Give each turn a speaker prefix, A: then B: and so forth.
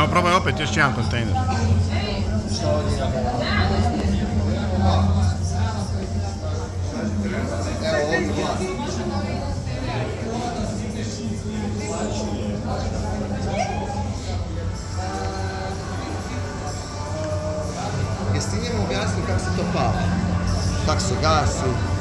A: Ajmo probaj opet još jedan kontejner.
B: Jesi ti njemu objasnio kako se to pali? Kako se gasi?